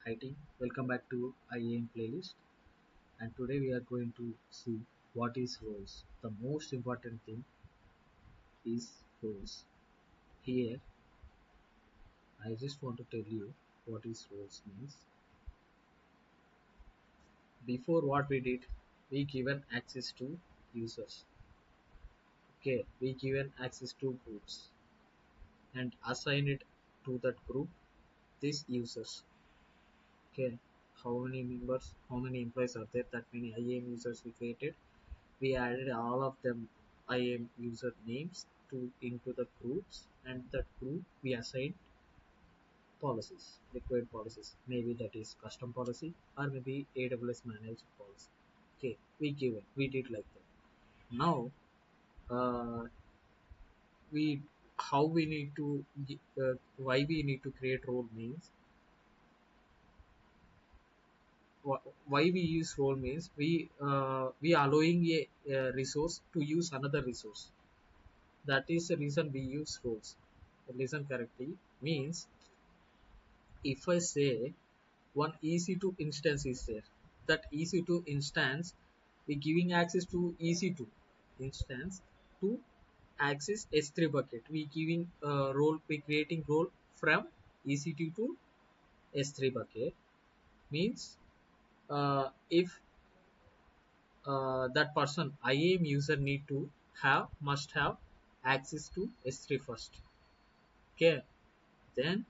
IT. Welcome back to IAM playlist. And today we are going to see what is roles. The most important thing is roles. Here, I just want to tell you what is roles means. Before what we did, we given access to users. Okay, we given access to groups and assign it to that group. These users. Okay, how many members, how many employees are there? That many IAM users we created. We added all of them IAM user names to into the groups, and that group we assigned policies, required policies. Maybe that is custom policy or maybe AWS managed policy. Okay, we did like that. Now, uh, we how we need to why we need to create role means why we use role means we allowing a resource to use another resource. That is the reason we use roles. Listen correctly means if I say one EC2 instance is there, that EC2 instance we giving access to EC2 instance to access S3 bucket. We giving role, we creating role from EC2 to S3 bucket means if that person IAM user need to must have access to S3 first. Okay, then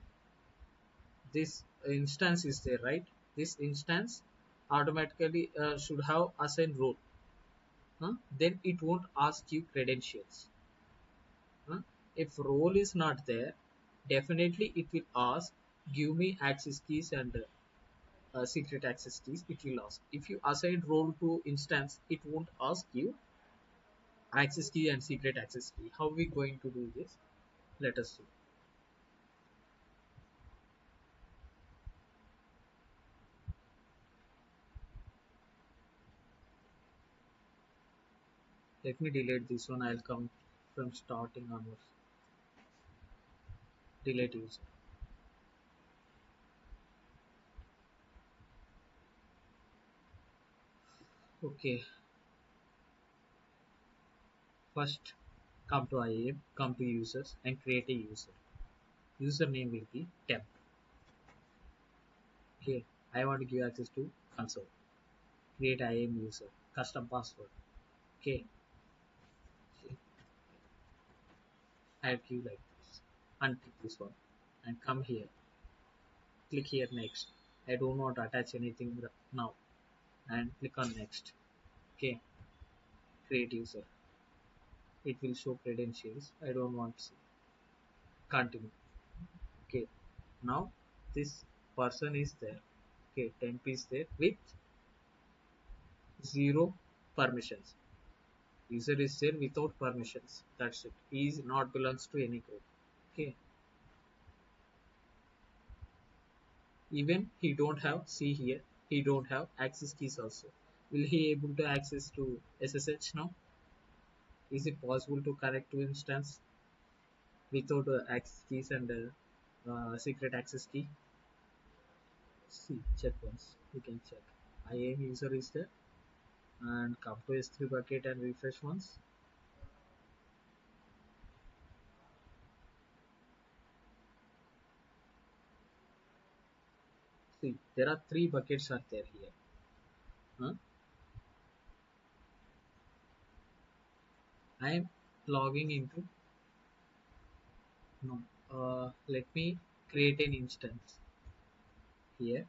this instance is there, right? This instance automatically should have assigned role. Then it won't ask you credentials. If role is not there, definitely it will ask give me access keys and secret access keys. It will ask. If you assign role to instance, it won't ask you access key and secret access key. How we going to do this? Let us see. Let me delete this one. I'll come from starting onwards. Delete user. Okay, first come to IAM, come to users and create a user. Username will be temp. Okay, I want to give access to console. Create IAM user. Custom password. Okay, I'll give like this. Untick this one and come here. Click here next. I don't want to attach anything now and click on next. Okay, create user. It will show credentials. I don't want to see. Continue. Okay, now this person is there. Okay, temp is there with zero permissions. User is there without permissions. That's it. He is not belongs to any group. Okay, even he don't have, see here, he don't have access keys also. Will he able to access to SSH now? Is it possible to connect to instance without access keys and secret access key? See, check once. You can check. IAM user is there and come to S3 bucket and refresh once. See, there are three buckets are there here. Huh? I am logging into no. Let me create an instance here.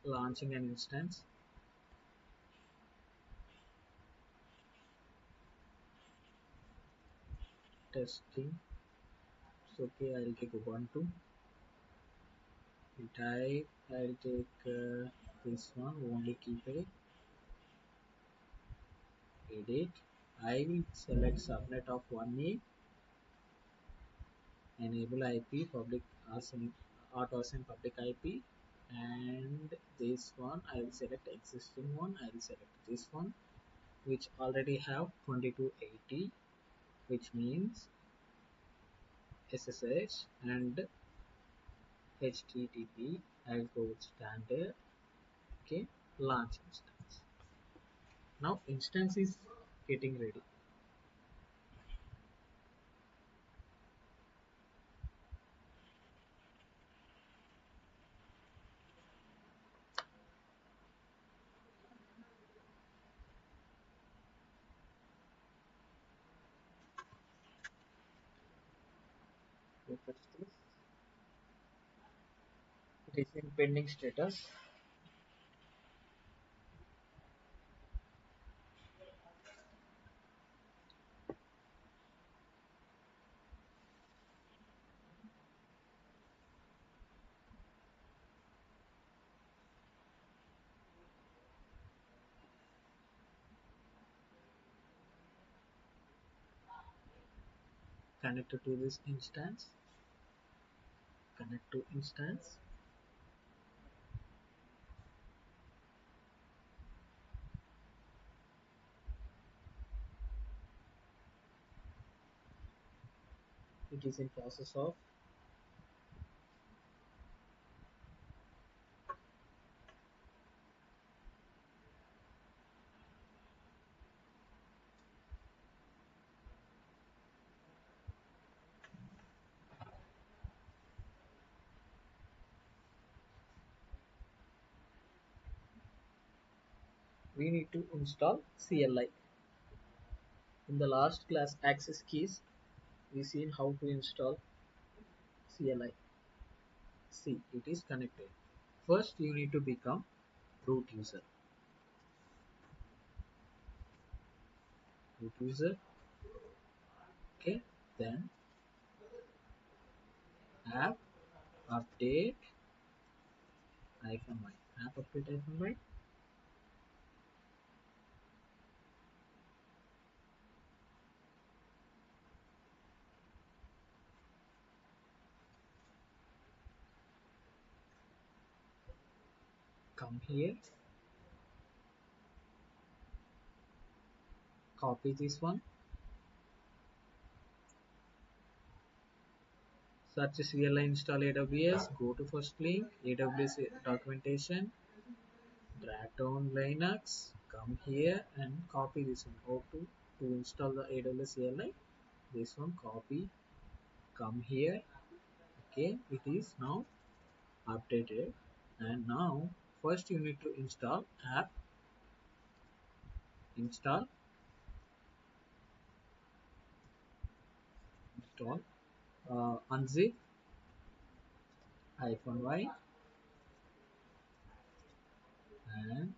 Launching an instance. Testing. So okay, I'll take Ubuntu. Type. I'll take this one. Only keypad. Edit. I will select subnet of 1A. Enable IP public assign auto assign public IP. And this one I will select existing one. I will select this one which already have 2280, which means SSH and HTTP. I'll go with standard. Okay, launch instance. Now instance is getting ready. Refresh this. It is in pending status. Connected to this instance. Connect to instance. It is in process of we need to install CLI. In the last class access keys, we seen how to install CLI. See, it is connected. First, you need to become root user. Root user. Okay. Then app update -y. App update -y. Come here. Copy this one. Search CLI install AWS. Go to first link. AWS documentation. Drag down Linux. Come here and copy this one. Go to install the AWS CLI. This one copy. Come here. Okay, it is now updated. And now first you need to install app. Install. Install. Unzip -y and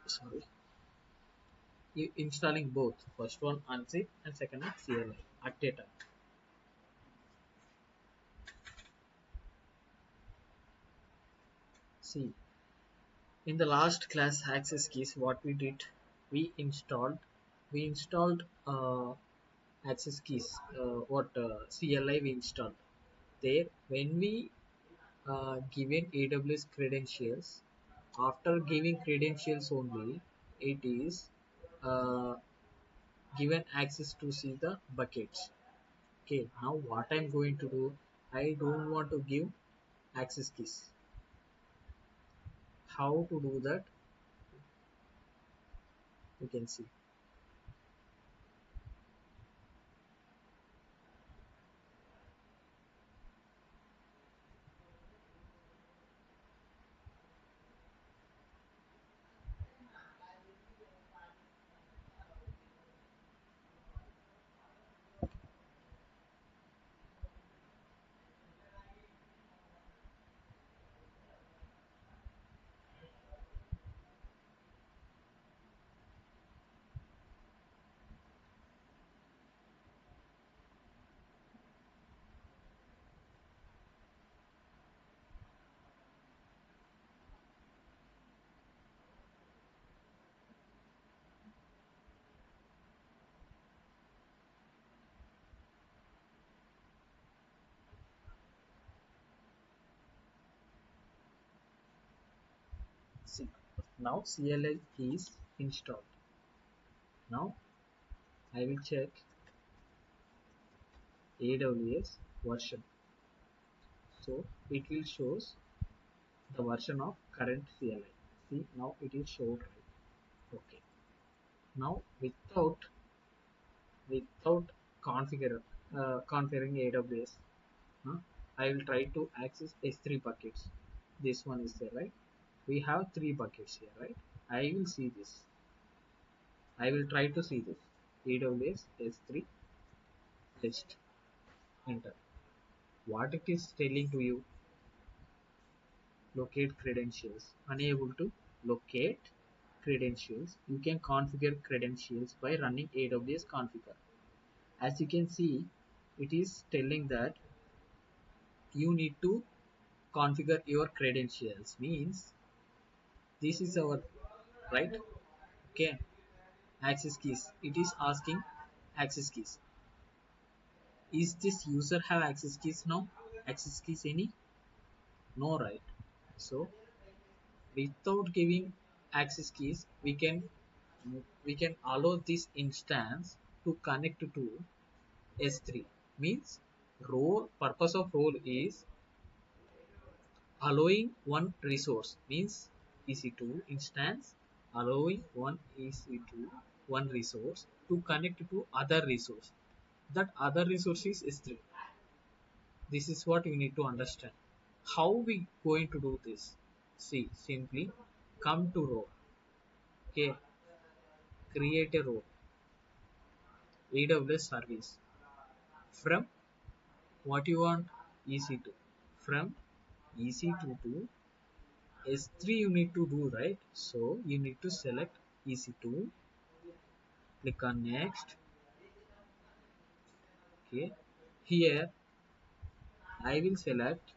sorry, you installing both. First one unzip and second one CLI at data. See, in the last class access keys, what we did, we installed, we installed access keys. What CLI we installed there when we given AWS credentials. After giving credentials only, it is uh, given access to see the buckets. Okay, now what I'm going to do, I don't want to give access keys. How to do that? You can see. See, now CLI is installed. Now I will check AWS version. So it will shows the version of current CLI. See, now it is showed right. Okay. Now without configuring AWS, huh, I will try to access S3 buckets. This one is there, right? We have three buckets here, right? I will see this. I will try to see this. AWS S3 list. Enter. What it is telling to you? Locate credentials. Unable to locate credentials. You can configure credentials by running AWS configure. As you can see, it is telling that you need to configure your credentials. Means this is our right. Okay. Access keys. It is asking access keys. Is this user have access keys now? Access keys any? No, right? So without giving access keys, we can allow this instance to connect to S3. Means role purpose of role is allowing one resource. Means EC2 instance allowing one EC2 one resource to connect to other resource. That other resource is S3. This is what you need to understand. How we going to do this? See, simply come to role. Okay, create a role. AWS service. From what you want? EC2. From EC2 to S3 you need to do, right? So you need to select EC2. Click on next. Okay. Here I will select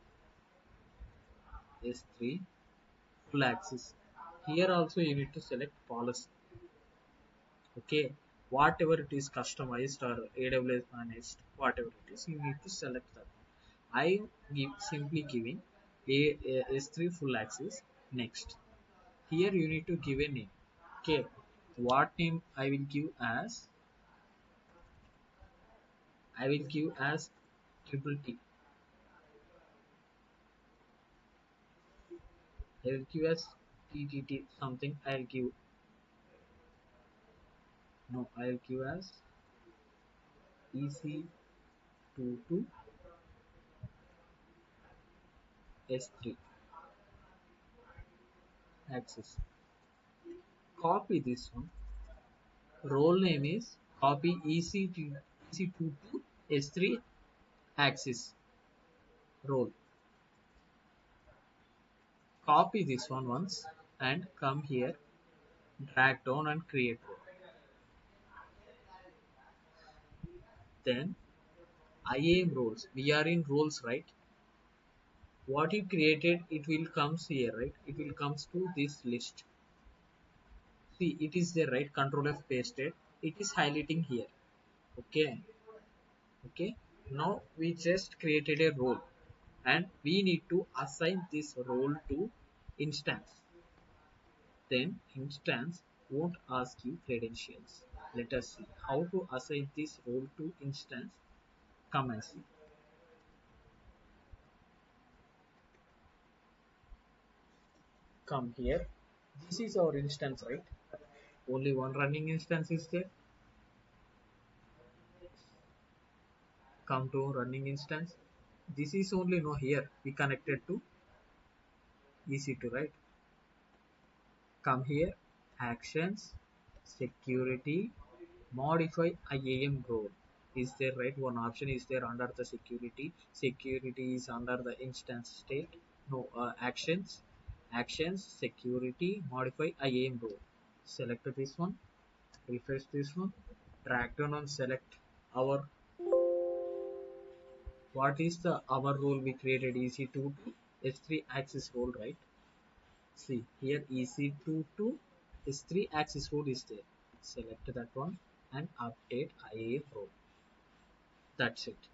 S3 full access. Here also you need to select policy. Okay, whatever it is customized or AWS managed, whatever it is, you need to select that. I simply giving a S3 full access. Next, here you need to give a name. Okay, what name I will give as? I will give as triple T. I will give as TTT something. I'll give, no, I'll give as EC2 to S3 access. Copy this one. Role name is copy EC2 to S3 axis role. Copy this one once and come here, drag down and create role. Then IAM roles. We are in roles, right? What you created, it will comes here, right? It will comes to this list. See, it is there, right? Control F pasted. It is highlighting here. Okay. Okay. Now we just created a role and we need to assign this role to instance. Then instance won't ask you credentials. Let us see how to assign this role to instance. Come and see. Come here. This is our instance, right? Only one running instance is there. Come to running instance. This is only no here. We connected to EC2, right? Come here. Actions, security, modify IAM role. Is there, right? One option is there under the security. Security is under the instance state. No, actions, security, modify IAM role. Select this one, refresh this one, drag down and select our, what is the our role we created? EC2 to S3 axis role, right? See here, EC2 to S3 axis role is there. Select that one and update IAM role. That's it.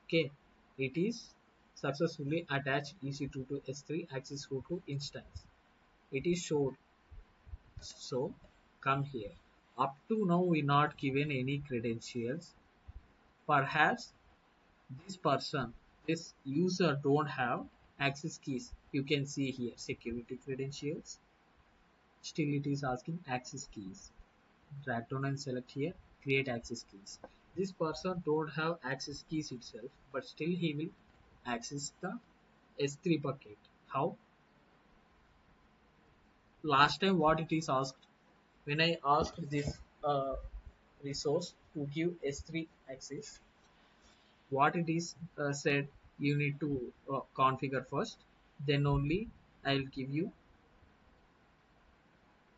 Okay, it is successfully attached EC2 to S3 axis row to instance. It is showed. So come here. Up to now we not given any credentials. Perhaps this person, this user don't have access keys. You can see here security credentials. Still it is asking access keys. Drag down and select here create access keys. This person don't have access keys itself, but still he will access the S3 bucket. How? Last time what it is asked, when I asked this resource to give S3 access, what it is said, you need to configure first, then only I'll give you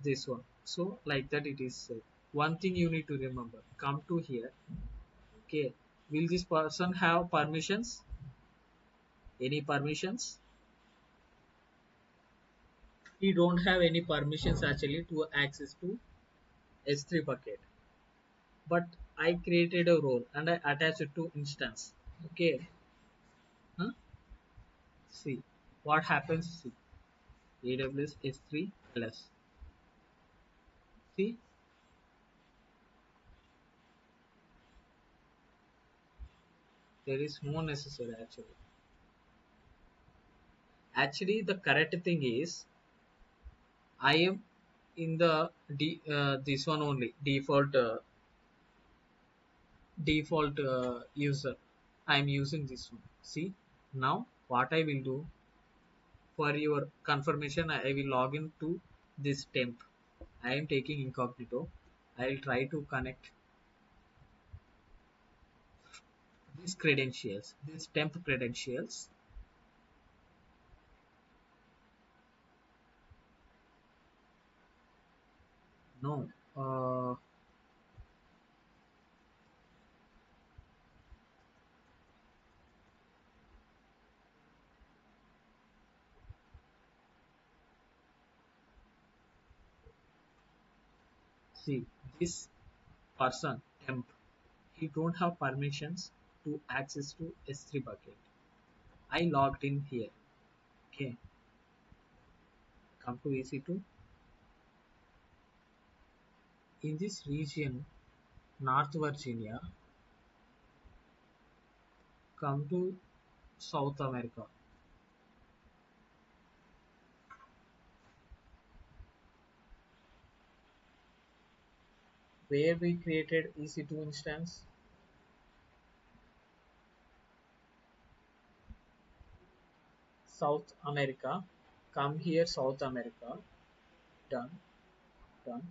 this one. So like that it is said. One thing you need to remember, come to here. Okay, will this person have permissions? Any permissions? He don't have any permissions actually to access to S3 bucket, but I created a role and I attach it to instance. Okay, huh? See what happens. See AWS S3 ls. See, there is no necessary actually. Actually, the correct thing is I am in the this one only default user. I am using this one. See now what I will do for your confirmation. I will log in to this temp. I am taking incognito. I will try to connect these credentials, these temp credentials. No, see this person temp. He don't have permissions to access to S3 bucket. I logged in here. Okay, come to EC2. In this region, North Virginia, come to South America. Where we created EC2 instance, South America. Come here, South America. Done, done.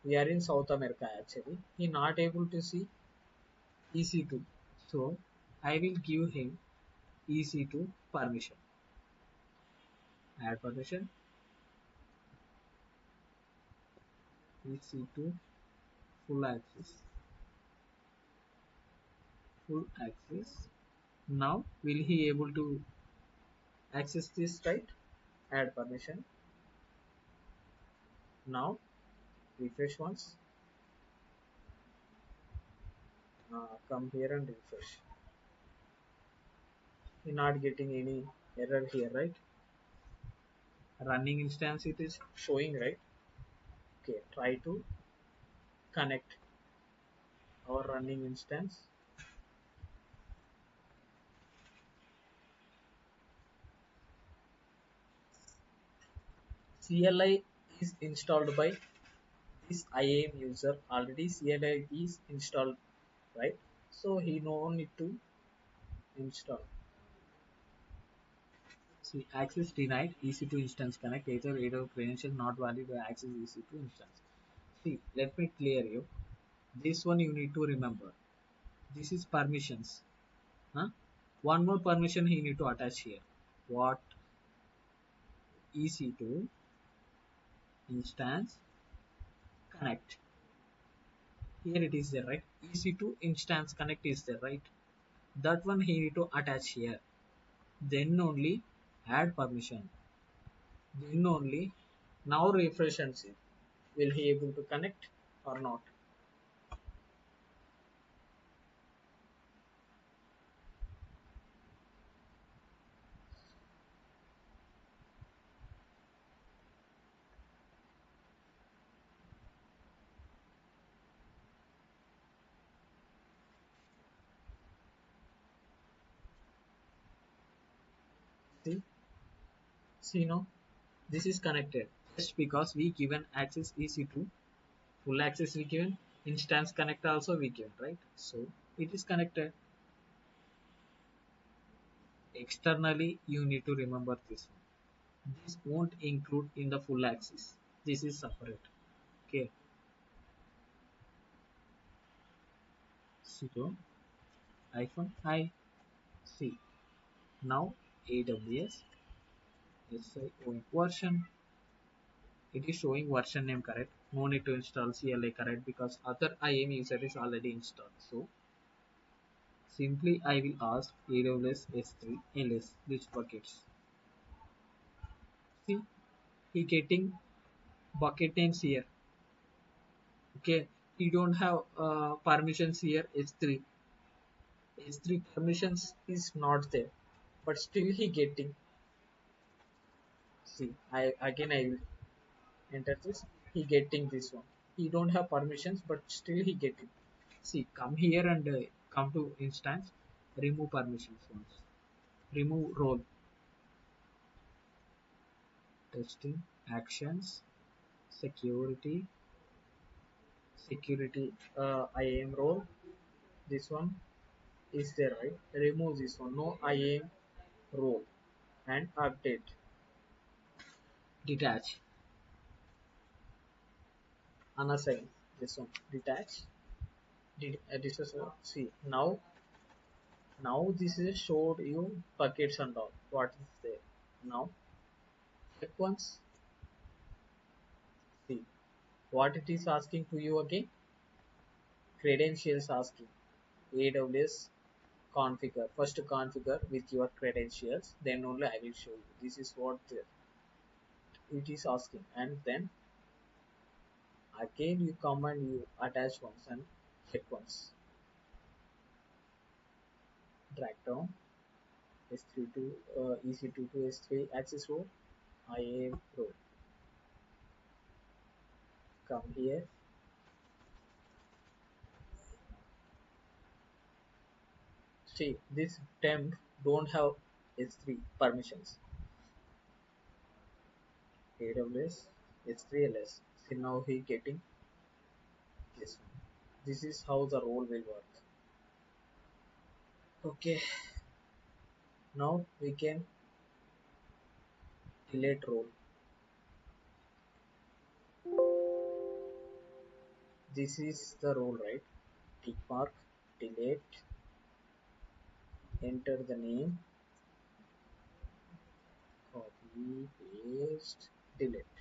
We are in South America actually. He not able to see EC2. So I will give him EC2 permission. Add permission. EC2 full access. Full access. Now will he able to access this, right? Add permission. Now refresh once. Come here and refresh. You're not getting any error here, right? Running instance it is showing, right? Okay, try to connect our running instance. CLI is installed by this IAM user. Already CLI is installed, right? So he no need to install. See, access denied, EC2 instance connect, either AWS credential not valid to access EC2 instance. See, let me clear you. This one you need to remember. This is permissions. Huh? One more permission he need to attach here. What? EC2 instance connect. Here it is there, right? EC2 instance connect is there, right? That one he need to attach here. Then only add permission. Then only now refresh and see. Will he able to connect or not? See now, this is connected just because we given access EC2, full access we given, instance connect also we given, right? So it is connected. Externally, you need to remember this one. This won't include in the full access. This is separate. Okay. So -I see. Now AWS SIO version. It is showing version name correct. No need to install CLI correct because other IAM user is already installed. So simply I will ask AWS S3 ls which buckets. See, he getting bucket names here. Okay, he don't have permissions here. S3 permissions is not there, but still he getting. See, I will enter this. He getting this one. He don't have permissions, but still he getting. See, come here and come to instance. Remove permissions once. Remove role. Testing actions security security IAM role. This one is there, right? Remove this one. No IAM role and update. Detach. Unassign. This one. Detach. This is see now this is showed you buckets and all. What is there? Now check once. See what it is asking to you again. Credentials asking. AWS configure. First configure with your credentials. Then only I will show you. This is what it is asking. And then again you come and you attach once and check once. Drag down S3 to EC2 to S3 access role. IAM role. Come here. See this temp don't have S3 permissions. AWS S3 ls. See now he getting this one. This is how the role will work. Okay, now we can delete role. This is the role, right? Tick mark, delete, enter the name, copy, paste, delete.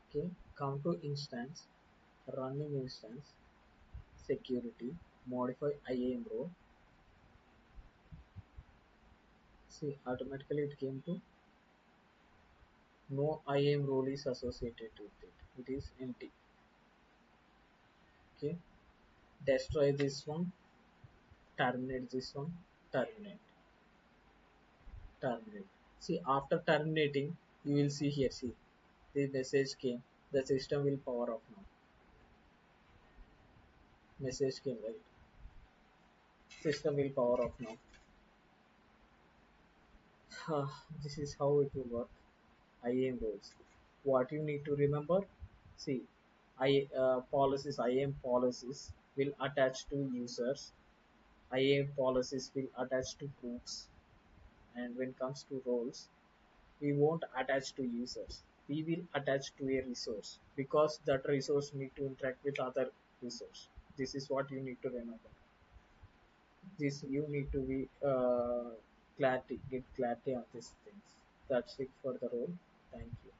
Okay, come to instance, running instance, security, modify IAM role. See, automatically it came to no IAM role is associated with it. It is empty. Okay, destroy this one, terminate this one, terminate, terminate. See, after terminating, you will see here, see, the message came, the system will power off now. Message came, right? System will power off now. This is how it will work. IAM roles. What you need to remember, see, IAM policies will attach to users. IAM policies will attach to groups. And when it comes to roles, we won't attach to users. We will attach to a resource because that resource need to interact with other resource. This is what you need to remember. This you need to be get clarity on these things. That's it for the role. Thank you.